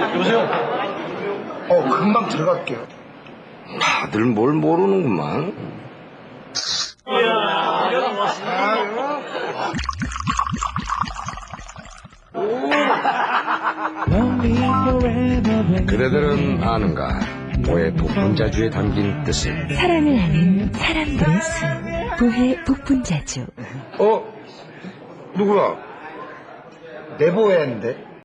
여보세요? 금방 들어갈게요. 다들 뭘 모르는구만. 그대들은 아는가? 보혜 복분자주에 담긴 뜻을. 사랑을 아는 사람들의 수. 보혜 복분자주. 누구야? 내보혜인데?